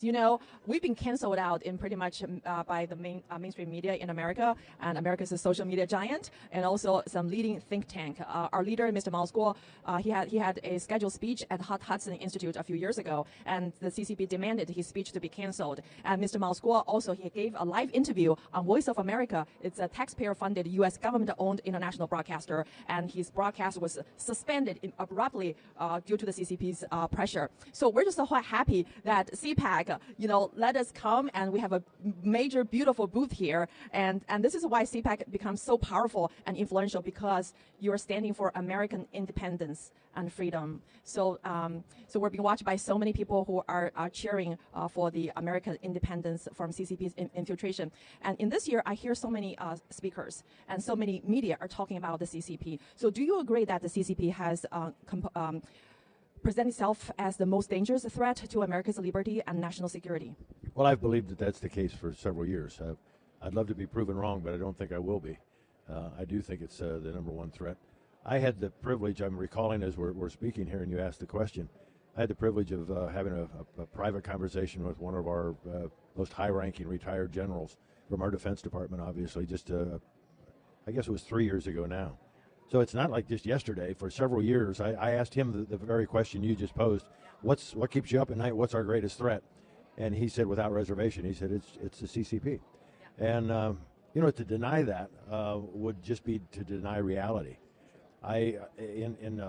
You know, we've been canceled out in pretty much by the mainstream media in America, and America is a social media giant, and also some leading think tank. Our leader, Mr. Mao Zedong, he had a scheduled speech at Hudson Institute a few years ago, and the CCP demanded his speech to be canceled. And Mr. Mao Zedong also he gave a live interview on Voice of America. It's a taxpayer-funded U.S. government-owned international broadcaster, and his broadcast was suspended abruptly due to the CCP's pressure. So we're just so happy that CPAC let us come, and we have a major, beautiful booth here. And this is why CPAC becomes so powerful and influential, because you are standing for American independence and freedom. So we're being watched by so many people who are cheering for the American independence from CCP's infiltration. And in this year, I hear so many speakers and so many media are talking about the CCP. So do you agree that the CCP has present itself as the most dangerous threat to America's liberty and national security? Well, I've believed that that's the case for several years. I'd love to be proven wrong, but I don't think I will be. I do think it's the number one threat. I had the privilege, I'm recalling as we're speaking here and you asked the question, I had the privilege of having a private conversation with one of our most high-ranking retired generals from our Defense Department, obviously, just I guess it was 3 years ago now. So it's not like just yesterday. For several years, I asked him the very question you just posed. What keeps you up at night? What's our greatest threat? And he said, without reservation, he said, it's the CCP. Yeah. And, to deny that would just be to deny reality. In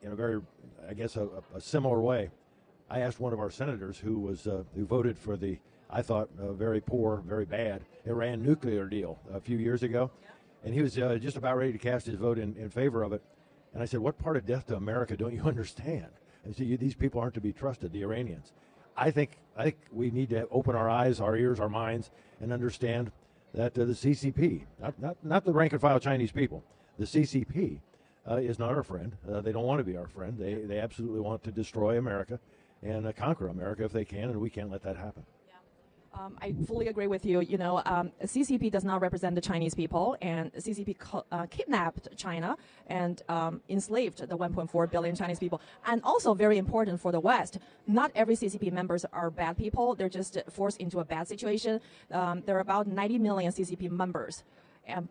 a very, I guess, a similar way, I asked one of our senators who voted for the, I thought, very poor, very bad Iran nuclear deal a few years ago. Yeah. And he was just about ready to cast his vote in favor of it. And I said, what part of death to America don't you understand? And so these people aren't to be trusted, the Iranians. I think we need to open our eyes, our ears, our minds, and understand that the CCP, not the rank-and-file Chinese people, the CCP is not our friend. They don't want to be our friend. They absolutely want to destroy America and conquer America if they can, and we can't let that happen. I fully agree with you. CCP does not represent the Chinese people, and CCP kidnapped China and enslaved the 1.4 billion Chinese people. And also very important for the West, not every CCP members are bad people. They're just forced into a bad situation. There are about 90 million CCP members.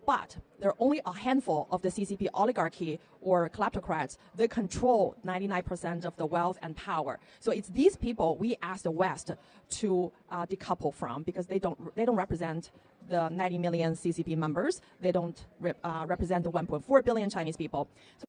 But there are only a handful of the CCP oligarchy or kleptocrats that control 99% of the wealth and power. So it's these people we ask the West to decouple from, because they don't represent the 90 million CCP members. They don't represent the 1.4 billion Chinese people. So